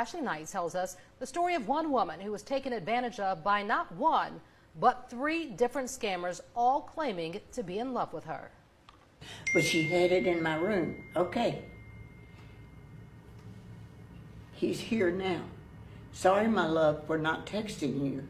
Ashley Knight tells us the story of one woman who was taken advantage of by not one, but 3 different scammers, all claiming to be in love with her. But she had it in my room. Okay. He's here now. Sorry, my love, for not texting you.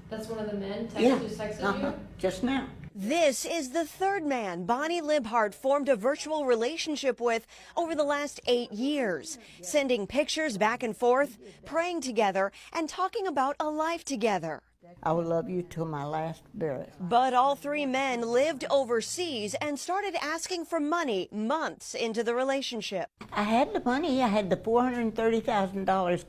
That's one of the men texted you? Just now. This is the 3rd man Bonnie Libhart formed a virtual relationship with over the last 8 years, sending pictures back and forth, praying together, and talking about a life together. I will love you till my last breath. But all 3 men lived overseas and started asking for money months into the relationship. I had the money. I had the $430,000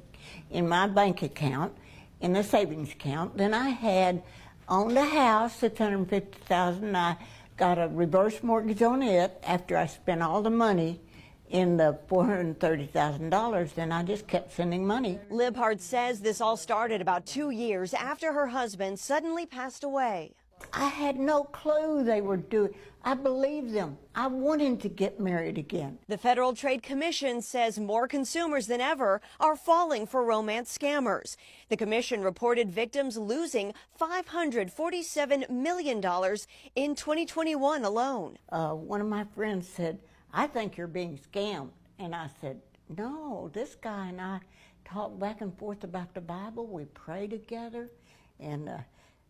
in my bank account, in the savings account. Then I had owned a house, $650,000. I got a reverse mortgage on it after I spent all the money in the $430,000, then I just kept sending money. Libhart says this all started about 2 years after her husband suddenly passed away. I had no clue they were doing. I believed them. I wanted to get married again. The Federal Trade Commission says more consumers than ever are falling for romance scammers. The commission reported victims losing $547 million in 2021 alone. One of my friends said, "I think you're being scammed." And I said, "No, this guy and I talk back and forth about the Bible. We pray together." And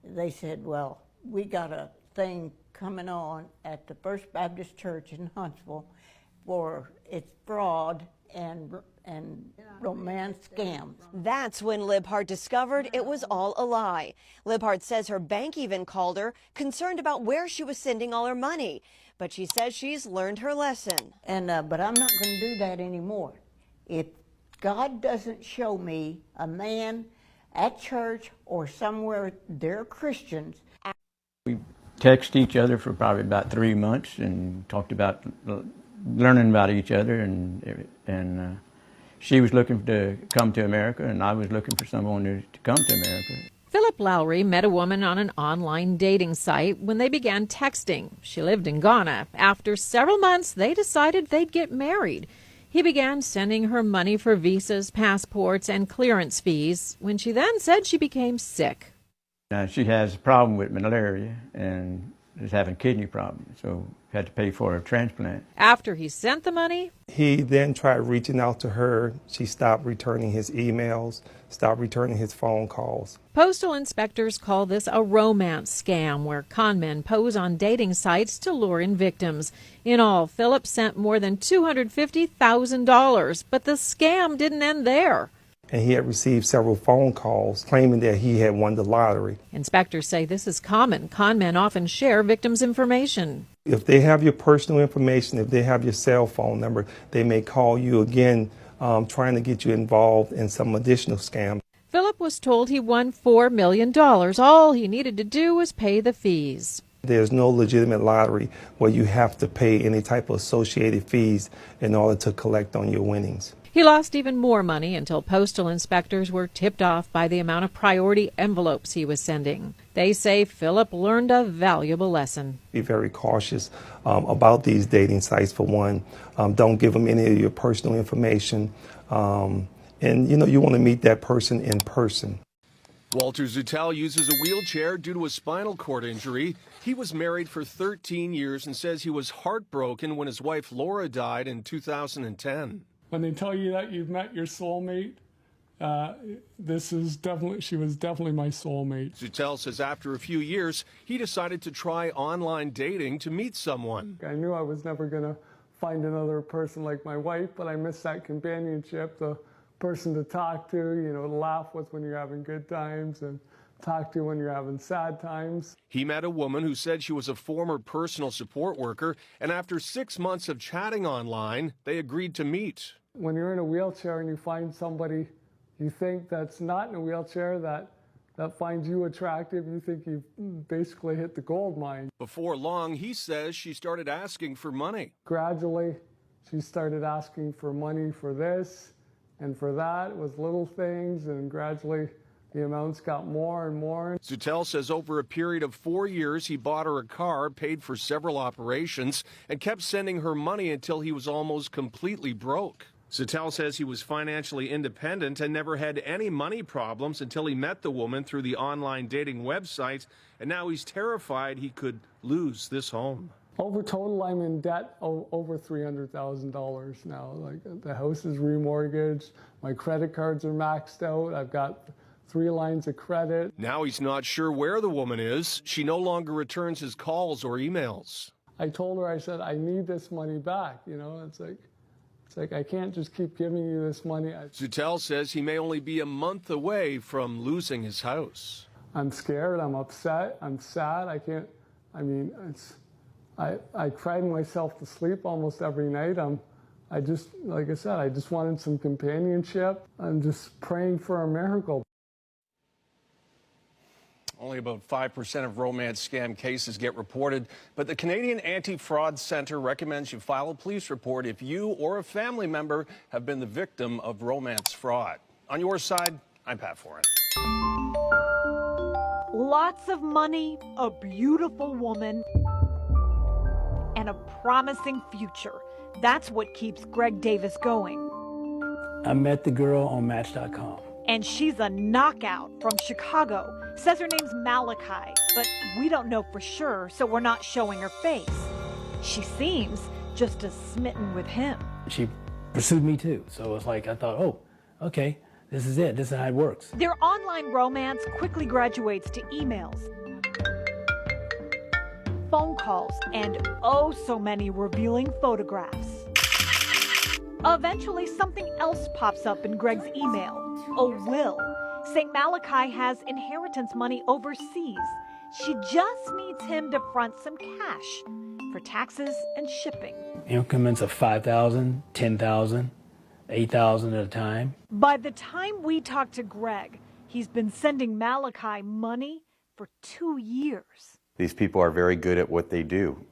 they said, "Well, we got a thing coming on at the First Baptist Church in Huntsville for it's fraud and romance scams." That's when Libhart discovered it was all a lie. Libhart says her bank even called her, concerned about where she was sending all her money. But she says she's learned her lesson. And but I'm not going to do that anymore. If God doesn't show me a man at church or somewhere they're Christians. We texted each other for probably about 3 months and talked about learning about each other, and she was looking to come to America, and I was looking for someone to come to America. Philip Lowry met a woman on an online dating site when they began texting. She lived in Ghana. After several months, they decided they'd get married. He began sending her money for visas, passports, and clearance fees, when she then said she became sick. She has a problem with malaria and is having kidney problems, so had to pay for a transplant. After he sent the money, he then tried reaching out to her. She stopped returning his emails, stopped returning his phone calls. Postal inspectors call this a romance scam, where con men pose on dating sites to lure in victims. In all, Philip sent more than $250,000, but the scam didn't end there. And he had received several phone calls claiming that he had won the lottery. Inspectors say this is common. Con men often share victims' information. If they have your personal information, if they have your cell phone number, they may call you again, trying to get you involved in some additional scam. Philip was told he won $4 million. All he needed to do was pay the fees. There's no legitimate lottery where you have to pay any type of associated fees in order to collect on your winnings. He lost even more money until postal inspectors were tipped off by the amount of priority envelopes he was sending. They say Philip learned a valuable lesson. Be very cautious about these dating sites, for one. Don't give them any of your personal information. And, you want to meet that person in person. Walter Zutell uses a wheelchair due to a spinal cord injury. He was married for 13 years and says he was heartbroken when his wife Laura died in 2010. When they tell you that you've met your soulmate, she was definitely my soulmate. Zutell says after a few years, he decided to try online dating to meet someone. I knew I was never going to find another person like my wife, but I missed that companionship, the person to talk to, laugh with when you're having good times and talk to when you're having sad times. He met a woman who said she was a former personal support worker, and after 6 months of chatting online, they agreed to meet. When you're in a wheelchair and you find somebody you think that's not in a wheelchair that finds you attractive, you think you've basically hit the gold mine. Before long, he says she started asking for money. Gradually, she started asking for money for this and for that. It was little things, and gradually the amounts got more and more. Zutell says over a period of 4 years, he bought her a car, paid for several operations, and kept sending her money until he was almost completely broke. Zettel says he was financially independent and never had any money problems until he met the woman through the online dating website, and now he's terrified he could lose this home. Over total, I'm in debt over $300,000 now. Like, the house is remortgaged, my credit cards are maxed out, I've got 3 lines of credit. Now he's not sure where the woman is. She no longer returns his calls or emails. I told her, I said, I need this money back. You know, it's like I can't just keep giving you this money. Zettel says he may only be a month away from losing his house. I'm scared, I'm upset, I'm sad. I cried myself to sleep almost every night. Like I said, I just wanted some companionship. I'm just praying for a miracle. Only about 5% of romance scam cases get reported, but the Canadian Anti-Fraud Centre recommends you file a police report if you or a family member have been the victim of romance fraud. On your side, I'm Pat Foran. Lots of money, a beautiful woman, and a promising future. That's what keeps Greg Davis going. I met the girl on Match.com. And she's a knockout from Chicago. Says her name's Malachi, but we don't know for sure, so we're not showing her face. She seems just as smitten with him. She pursued me too, so it's like I thought, oh, okay, this is it. This is how it works. Their online romance quickly graduates to emails, phone calls, and oh so many revealing photographs. Eventually, something else pops up in Greg's email, a will. St. Malachi has inheritance money overseas. She just needs him to front some cash for taxes and shipping. Increments of $5,000, $10,000, $8,000 at a time. By the time we talk to Greg, he's been sending Malachi money for 2 years. These people are very good at what they do.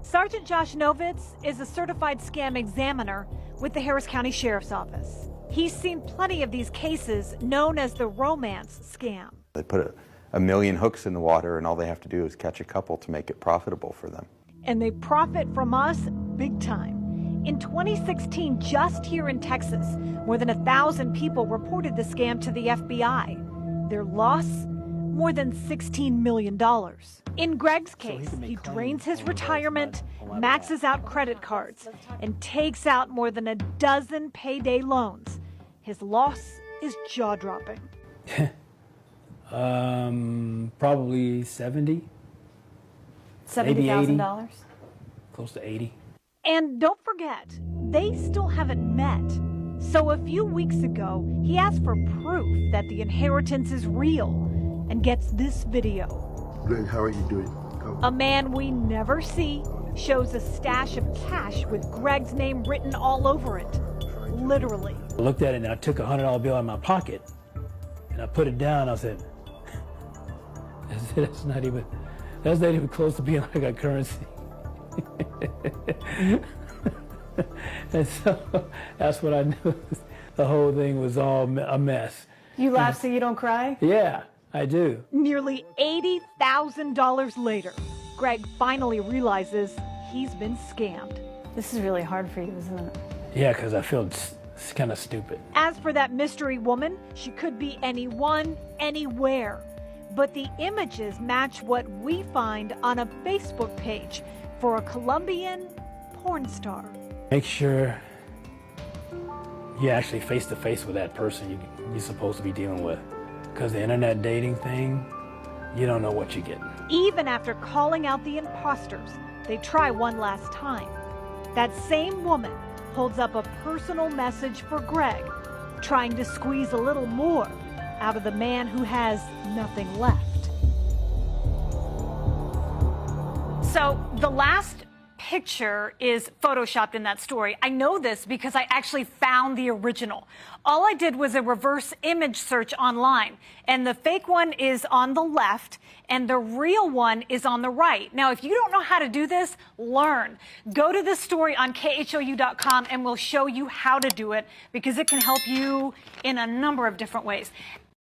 Sergeant Josh Novitz is a certified scam examiner with the Harris County Sheriff's Office. He's seen plenty of these cases known as the romance scam. They put a million hooks in the water, and all they have to do is catch a couple to make it profitable for them. And they profit from us big time. In 2016, just here in Texas, more than 1,000 people reported the scam to the FBI. Their loss? More than $16 million. In Greg's case, he drains his retirement, maxes out credit cards, and takes out more than a dozen payday loans. His loss is jaw-dropping. Probably 70. $70,000? Close to 80. And don't forget, they still haven't met. So a few weeks ago, he asked for proof that the inheritance is real and gets this video. Greg, how are you doing? A man we never see shows a stash of cash with Greg's name written all over it. Literally. I looked at it and I took a $100 bill out of my pocket and I put it down. I said, that's not even close to being like a currency. And so that's what I knew. The whole thing was all a mess. You laugh so you don't cry? Yeah, I do. Nearly $80,000 later, Greg finally realizes he's been scammed. This is really hard for you, isn't it? Yeah, because I feel it's kind of stupid. As for that mystery woman, she could be anyone, anywhere. But the images match what we find on a Facebook page for a Colombian porn star. Make sure you're actually face-to-face with that person you're supposed to be dealing with. Because the internet dating thing, you don't know what you're getting. Even after calling out the imposters, they try one last time. That same woman holds up a personal message for Greg, trying to squeeze a little more out of the man who has nothing left. So the last picture is photoshopped in that story. I know this because I actually found the original. All I did was a reverse image search online, and the fake one is on the left and the real one is on the right. Now, if you don't know how to do this, learn. Go to this story on khou.com and we'll show you how to do it because it can help you in a number of different ways.